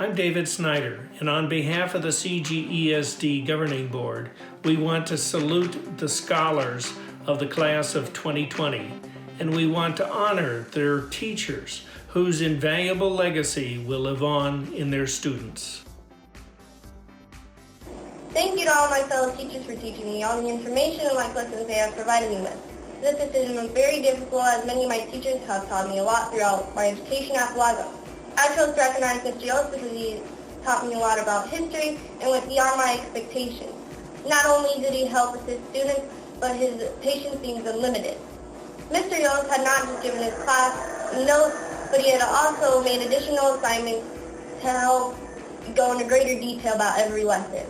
I'm David Snyder, and on behalf of the CGESD Governing Board, we want to salute the scholars of the class of 2020, and we want to honor their teachers whose invaluable legacy will live on in their students. Thank you to all my fellow teachers for teaching me all the information and life lessons they have provided me with. This decision was very difficult as many of my teachers have taught me a lot throughout my education at Villago. I chose to recognize Mr. Yost because he taught me a lot about history and went beyond my expectations. Not only did he help assist students, but his patience seems unlimited. Mr. Yost had not just given his class notes, but he had also made additional assignments to help go into greater detail about every lesson.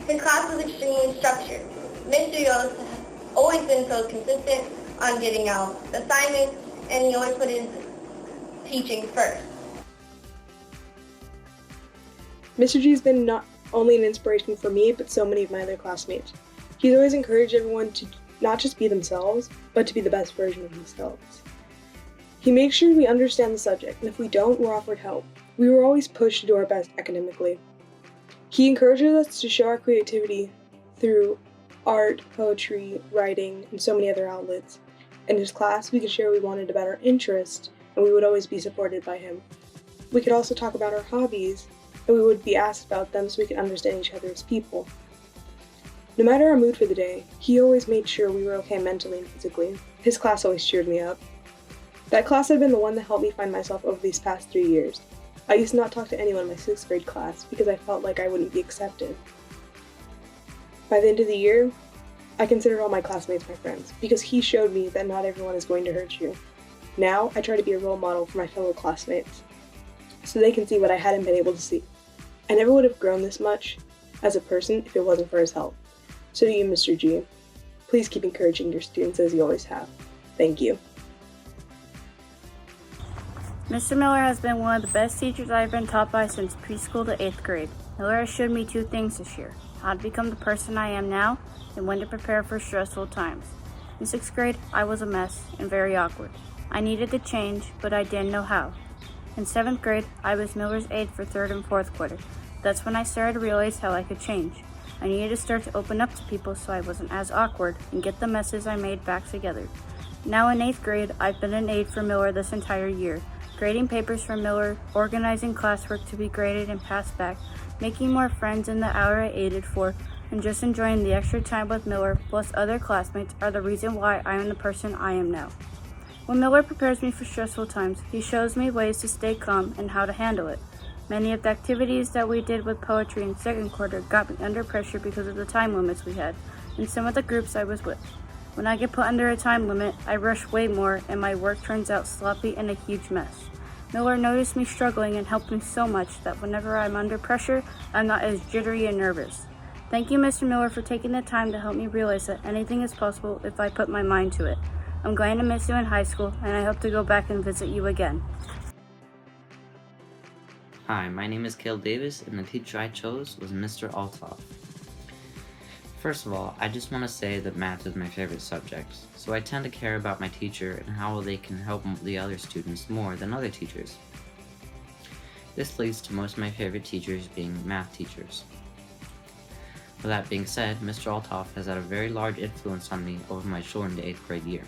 His class was extremely structured. Mr. Yost has always been so consistent on getting out assignments, and he always put his teaching first. Mr. G has been not only an inspiration for me, but so many of my other classmates. He's always encouraged everyone to not just be themselves, but to be the best version of themselves. He makes sure we understand the subject, and if we don't, we're offered help. We were always pushed to do our best academically. He encourages us to show our creativity through art, poetry, writing, and so many other outlets. In his class, we could share we wanted about our interests, and we would always be supported by him. We could also talk about our hobbies, and we would be asked about them so we could understand each other as people. No matter our mood for the day, he always made sure we were okay mentally and physically. His class always cheered me up. That class had been the one that helped me find myself over these past 3 years. I used to not talk to anyone in my 6th grade class because I felt like I wouldn't be accepted. By the end of the year, I considered all my classmates my friends because he showed me that not everyone is going to hurt you. Now, I try to be a role model for my fellow classmates so they can see what I hadn't been able to see. I never would have grown this much as a person if it wasn't for his help. So to you, Mr. G, please keep encouraging your students as you always have. Thank you. Mr. Miller has been one of the best teachers I have been taught by since preschool to 8th grade. Miller has showed me 2 things this year: how to become the person I am now and when to prepare for stressful times. In 6th grade, I was a mess and very awkward. I needed to change, but I didn't know how. In 7th grade, I was Miller's aide for 3rd and 4th quarter. That's when I started to realize how I could change. I needed to start to open up to people so I wasn't as awkward and get the messes I made back together. Now in 8th grade, I've been an aide for Miller this entire year, grading papers for Miller, organizing classwork to be graded and passed back, making more friends in the hour I aided for, and just enjoying the extra time with Miller plus other classmates are the reason why I am the person I am now. When Miller prepares me for stressful times, he shows me ways to stay calm and how to handle it. Many of the activities that we did with poetry in 2nd quarter got me under pressure because of the time limits we had, and some of the groups I was with. When I get put under a time limit, I rush way more and my work turns out sloppy and a huge mess. Miller noticed me struggling and helped me so much that whenever I'm under pressure, I'm not as jittery and nervous. Thank you, Mr. Miller, for taking the time to help me realize that anything is possible if I put my mind to it. I'm going to miss you in high school, and I hope to go back and visit you again. Hi, my name is Cale Davis, and the teacher I chose was Mr. Althoff. First of all, I just want to say that math is my favorite subject, so I tend to care about my teacher and how they can help the other students more than other teachers. This leads to most of my favorite teachers being math teachers. With that being said, Mr. Althoff has had a very large influence on me over my shortened 8th grade year.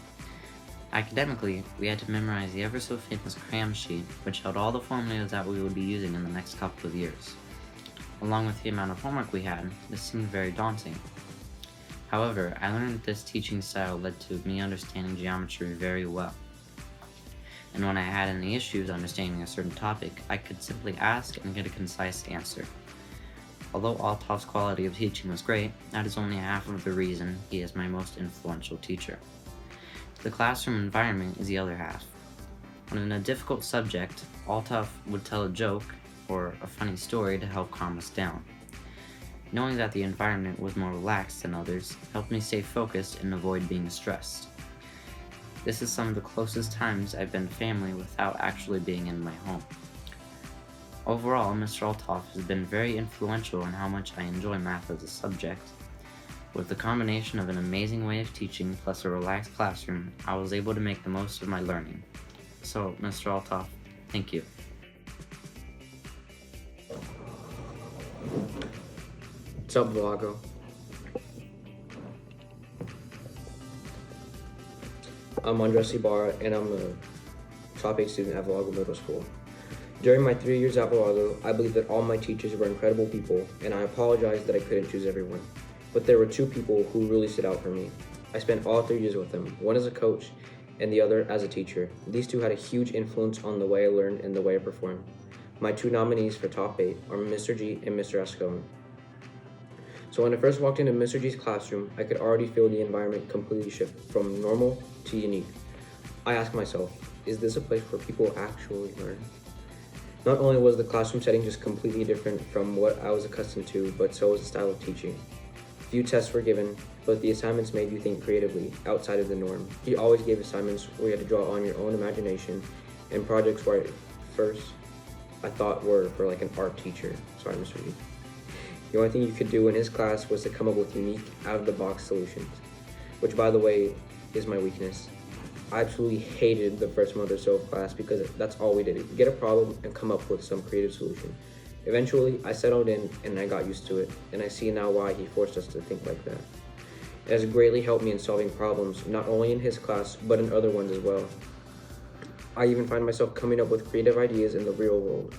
Academically, we had to memorize the ever-so-famous cram sheet, which held all the formulas that we would be using in the next couple of years. Along with the amount of homework we had, this seemed very daunting. However, I learned that this teaching style led to me understanding geometry very well. And when I had any issues understanding a certain topic, I could simply ask and get a concise answer. Although Althoff's quality of teaching was great, that is only half of the reason he is my most influential teacher. The classroom environment is the other half. When in a difficult subject, Althoff would tell a joke or a funny story to help calm us down. Knowing that the environment was more relaxed than others helped me stay focused and avoid being stressed. This is some of the closest times I've been family without actually being in my home. Overall, Mr. Althoff has been very influential in how much I enjoy math as a subject. With the combination of an amazing way of teaching plus a relaxed classroom, I was able to make the most of my learning. So, Mr. Altoff, thank you. What's up, Villago? I'm Andres Ibarra, and I'm a top 8 student at Villago Middle School. During my 3 years at Villago, I believe that all my teachers were incredible people, and I apologize that I couldn't choose everyone. But there were 2 people who really stood out for me. I spent all 3 years with them, one as a coach and the other as a teacher. These 2 had a huge influence on the way I learned and the way I performed. My 2 nominees for top 8 are Mr. G and Mr. Ascone. So when I first walked into Mr. G's classroom, I could already feel the environment completely shift from normal to unique. I asked myself, is this a place where people actually learn? Not only was the classroom setting just completely different from what I was accustomed to, but so was the style of teaching. Few tests were given, but the assignments made you think creatively, outside of the norm. He always gave assignments where you had to draw on your own imagination, and projects where I thought were for like an art teacher. Sorry, Mr. G. The only thing you could do in his class was to come up with unique, out-of-the-box solutions, which, by the way, is my weakness. I absolutely hated the first month or so of class because that's all we did. Get a problem and come up with some creative solution. Eventually, I settled in and I got used to it, and I see now why he forced us to think like that. It has greatly helped me in solving problems, not only in his class, but in other ones as well. I even find myself coming up with creative ideas in the real world.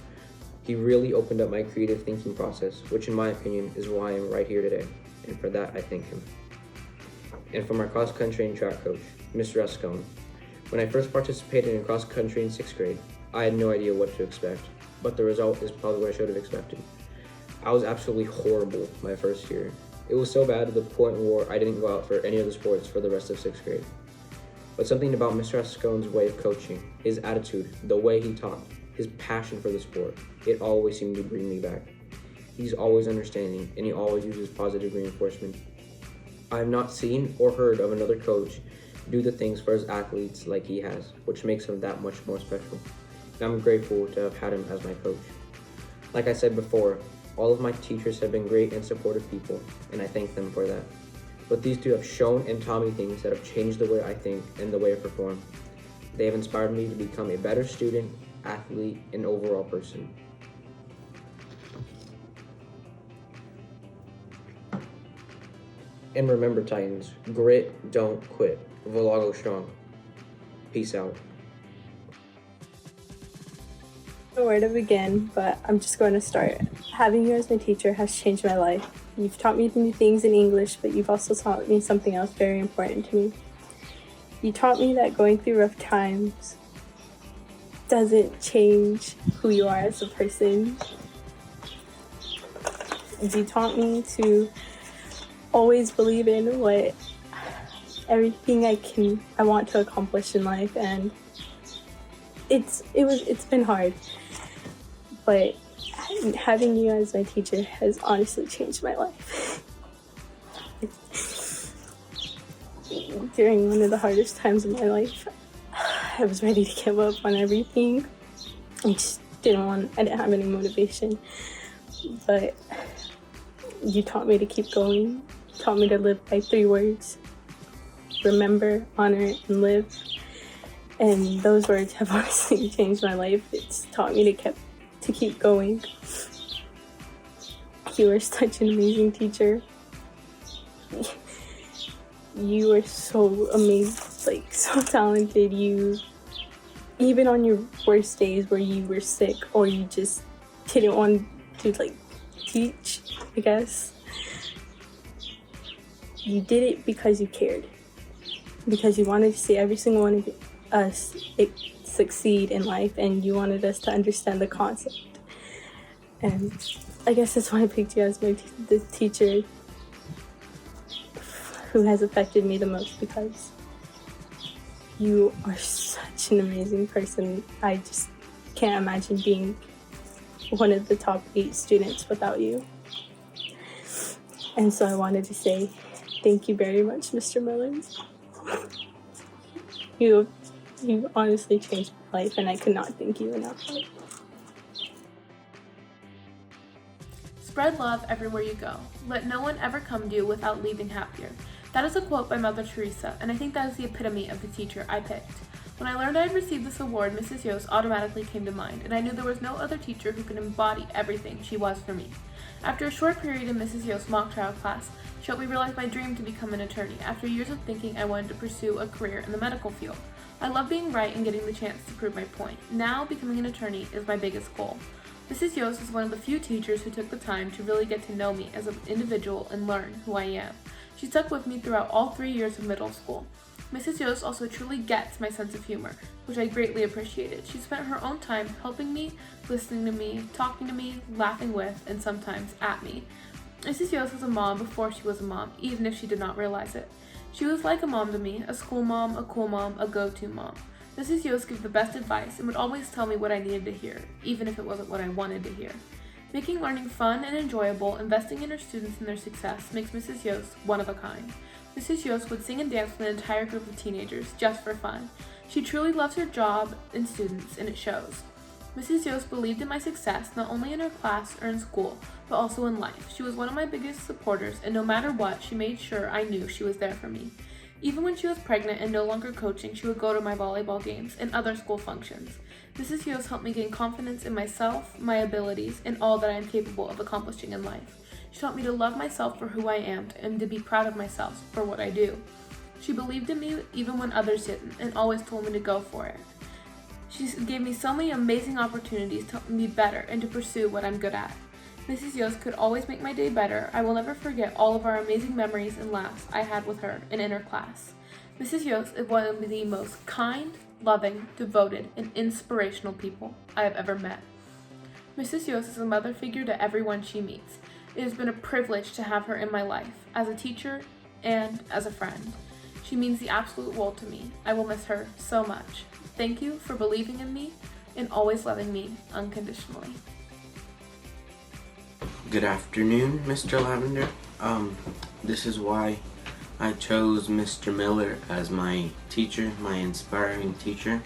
He really opened up my creative thinking process, which in my opinion is why I'm right here today, and for that I thank him. And for my cross country and track coach, Mr. Ascone. When I first participated in cross country in 6th grade, I had no idea what to expect, but the result is probably what I should have expected. I was absolutely horrible my first year. It was so bad to the point where I didn't go out for any of the sports for the rest of 6th grade. But something about Mr. Ascone's way of coaching, his attitude, the way he taught, his passion for the sport, it always seemed to bring me back. He's always understanding, and he always uses positive reinforcement. I have not seen or heard of another coach do the things for his athletes like he has, which makes him that much more special. And I'm grateful to have had him as my coach. Like I said before, all of my teachers have been great and supportive people, and I thank them for that. But these 2 have shown and taught me things that have changed the way I think and the way I perform. They have inspired me to become a better student, athlete, and overall person. And remember, Titans, grit, don't quit. Villago strong. Peace out. I don't know where to begin, but I'm just going to start. Having you as my teacher has changed my life. You've taught me new things in English, but you've also taught me something else very important to me. You taught me that going through rough times doesn't change who you are as a person. You taught me to always believe in what everything I want to accomplish in life, and it's been hard, but having you as my teacher has honestly changed my life. During one of the hardest times of my life, I was ready to give up on everything. I didn't have any motivation, but you taught me to keep going. You taught me to live by 3 words: remember, honor, and live. And those words have honestly changed my life. It's taught me to keep going. You were such an amazing teacher. You were so amazing, so talented. You, even on your worst days where you were sick or you just didn't want to teach, I guess, you did it because you cared. Because you wanted to see every single one of us succeed in life, and you wanted us to understand the concept. And I guess that's why I picked you as the teacher who has affected me the most, because you are such an amazing person. I just can't imagine being one of the top 8 students without you. And so I wanted to say thank you very much, Mr. Miller. You honestly changed my life, and I could not thank you enough. Spread love everywhere you go. Let no one ever come to you without leaving happier. That is a quote by Mother Teresa, and I think that is the epitome of the teacher I picked. When I learned I had received this award, Mrs. Yost automatically came to mind, and I knew there was no other teacher who could embody everything she was for me. After a short period in Mrs. Yost's mock trial class, she helped me realize my dream to become an attorney. After years of thinking, I wanted to pursue a career in the medical field. I love being right and getting the chance to prove my point. Now, becoming an attorney is my biggest goal. Mrs. Yost is one of the few teachers who took the time to really get to know me as an individual and learn who I am. She stuck with me throughout all 3 years of middle school. Mrs. Yost also truly gets my sense of humor, which I greatly appreciated. She spent her own time helping me, listening to me, talking to me, laughing with, and sometimes at me. Mrs. Yost was a mom before she was a mom, even if she did not realize it. She was like a mom to me, a school mom, a cool mom, a go-to mom. Mrs. Yost gave the best advice and would always tell me what I needed to hear, even if it wasn't what I wanted to hear. Making learning fun and enjoyable, investing in her students and their success makes Mrs. Yost one of a kind. Mrs. Yost would sing and dance with an entire group of teenagers, just for fun. She truly loves her job and students, and it shows. Mrs. Yost believed in my success, not only in her class or in school, but also in life. She was one of my biggest supporters, and no matter what, she made sure I knew she was there for me. Even when she was pregnant and no longer coaching, she would go to my volleyball games and other school functions. Mrs. Yost helped me gain confidence in myself, my abilities, and all that I am capable of accomplishing in life. She taught me to love myself for who I am and to be proud of myself for what I do. She believed in me even when others didn't, and always told me to go for it. She gave me so many amazing opportunities to be better and to pursue what I'm good at. Mrs. Yost could always make my day better. I will never forget all of our amazing memories and laughs I had with her and in her class. Mrs. Yost is one of the most kind, loving, devoted, and inspirational people I have ever met. Mrs. Yost is a mother figure to everyone she meets. It has been a privilege to have her in my life, as a teacher and as a friend. She means the absolute world to me. I will miss her so much. Thank you for believing in me and always loving me unconditionally. Good afternoon, Mr. Lavender. This is why I chose Mr. Miller as my teacher, my inspiring teacher.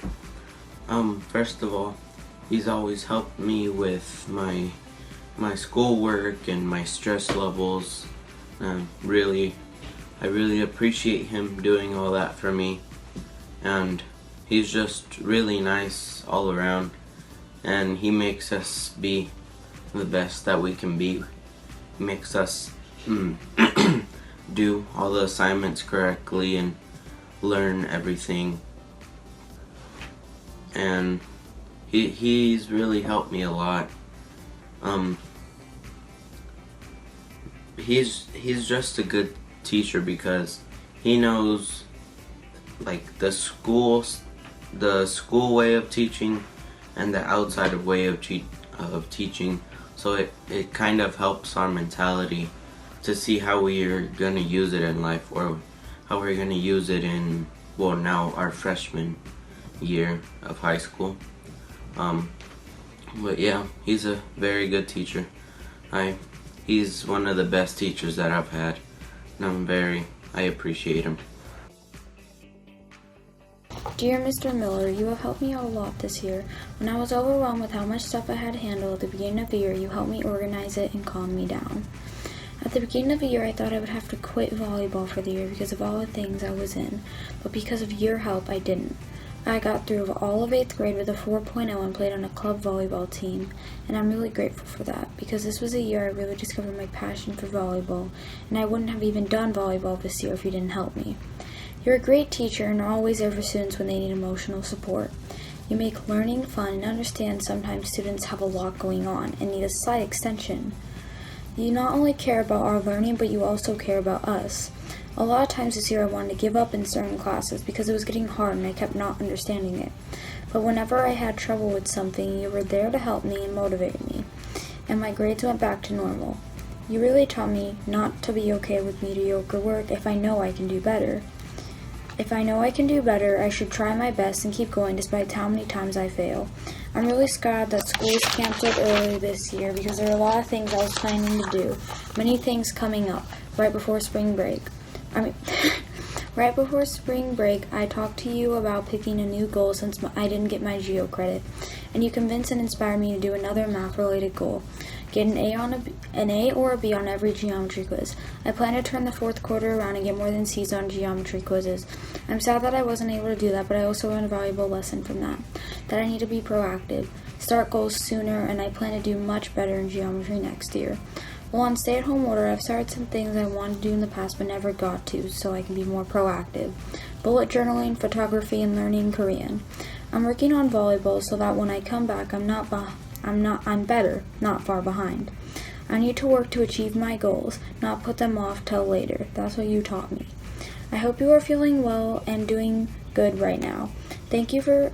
First of all, he's always helped me with my schoolwork and my stress levels. I really appreciate him doing all that for me, and he's just really nice all around, and he makes us be the best that we can be. He makes us do all the assignments correctly and learn everything, and he's really helped me a lot. He's just a good teacher because he knows like the school way of teaching and the outside way of teaching, so it kind of helps our mentality to see how we are going to use it in life, or how we're going to use it in, well, now our freshman year of high school. But yeah, he's a very good teacher. He's one of the best teachers that I've had, and I appreciate him. Dear Mr. Miller, you have helped me out a lot this year. When I was overwhelmed with how much stuff I had to handle at the beginning of the year, you helped me organize it and calm me down. At the beginning of the year, I thought I would have to quit volleyball for the year because of all the things I was in, but because of your help, I didn't. I got through all of 8th grade with a 4.0 and played on a club volleyball team, and I'm really grateful for that, because this was a year I really discovered my passion for volleyball, and I wouldn't have even done volleyball this year if you didn't help me. You're a great teacher and are always there for students when they need emotional support. You make learning fun and understand sometimes students have a lot going on and need a slight extension. You not only care about our learning, but you also care about us. A lot of times this year I wanted to give up in certain classes because it was getting hard and I kept not understanding it. But whenever I had trouble with something, you were there to help me and motivate me, and my grades went back to normal. You really taught me not to be okay with mediocre work if I know I can do better. If I know I can do better, I should try my best and keep going despite how many times I fail. I'm really scared that school was canceled early this year because there are a lot of things I was planning to do. Many things coming up right before spring break. Right before spring break, I talked to you about picking a new goal since I didn't get my geo credit, and you convinced and inspired me to do another math-related goal. Get an A or a B on every geometry quiz. I plan to turn the fourth quarter around and get more than C's on geometry quizzes. I'm sad that I wasn't able to do that, but I also learned a valuable lesson from that I need to be proactive, start goals sooner, and I plan to do much better in geometry next year. While on stay-at-home order, I've started some things I wanted to do in the past but never got to, so I can be more proactive. Bullet journaling, photography, and learning Korean. I'm working on volleyball so that when I come back, I'm better, not far behind. I need to work to achieve my goals, not put them off till later. That's what you taught me. I hope you are feeling well and doing good right now. Thank you for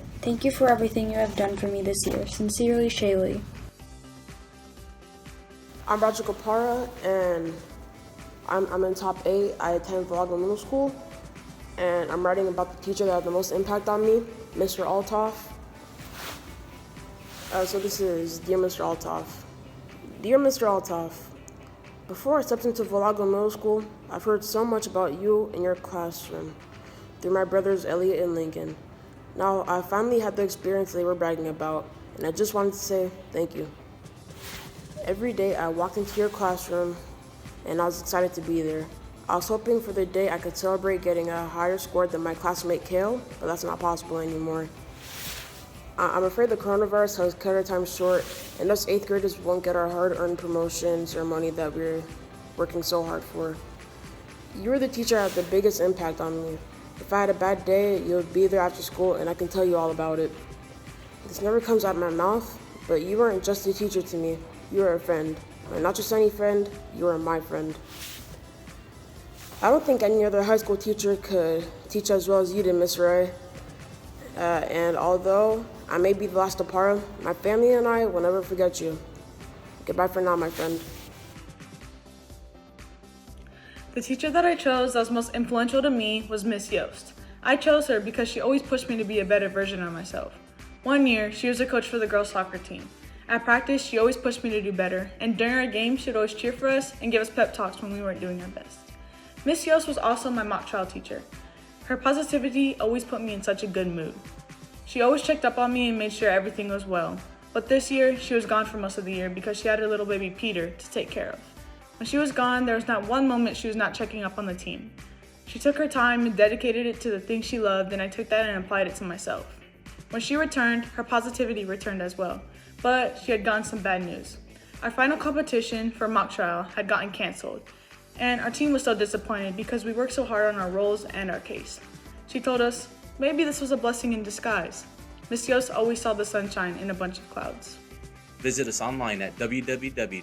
everything you have done for me this year. Sincerely, Shaylee. I'm Roger Kapara, and I'm in top 8. I attend Villago Middle School, and I'm writing about the teacher that had the most impact on me, Mr. Altoff. So this is Dear Mr. Altoff. Dear Mr. Altoff, before I stepped into Villago Middle School, I've heard so much about you and your classroom through my brothers Elliot and Lincoln. Now I finally had the experience they were bragging about, and I just wanted to say thank you. Every day I walked into your classroom and I was excited to be there. I was hoping for the day I could celebrate getting a higher score than my classmate Kale, but that's not possible anymore. I'm afraid the coronavirus has cut our time short, and us 8th graders won't get our hard-earned promotion ceremony that we're working so hard for. You were the teacher that had the biggest impact on me. If I had a bad day, you would be there after school and I can tell you all about it. This never comes out of my mouth, but you weren't just a teacher to me. You are a friend. And not just any friend, you are my friend. I don't think any other high school teacher could teach as well as you did, Miss Ray. And although I may be the last to part, my family and I will never forget you. Goodbye for now, my friend. The teacher that I chose that was most influential to me was Miss Yost. I chose her because she always pushed me to be a better version of myself. One year, she was a coach for the girls' soccer team. At practice, she always pushed me to do better, and during our games, she would always cheer for us and give us pep talks when we weren't doing our best. Miss Yost was also my mock trial teacher. Her positivity always put me in such a good mood. She always checked up on me and made sure everything was well. But this year, she was gone for most of the year because she had her little baby Peter to take care of. When she was gone, there was not one moment she was not checking up on the team. She took her time and dedicated it to the things she loved, and I took that and applied it to myself. When she returned, her positivity returned as well. But she had gotten some bad news. Our final competition for mock trial had gotten canceled, and our team was so disappointed because we worked so hard on our roles and our case. She told us, maybe this was a blessing in disguise. Miss Yost always saw the sunshine in a bunch of clouds. Visit us online at www.cgesd.org.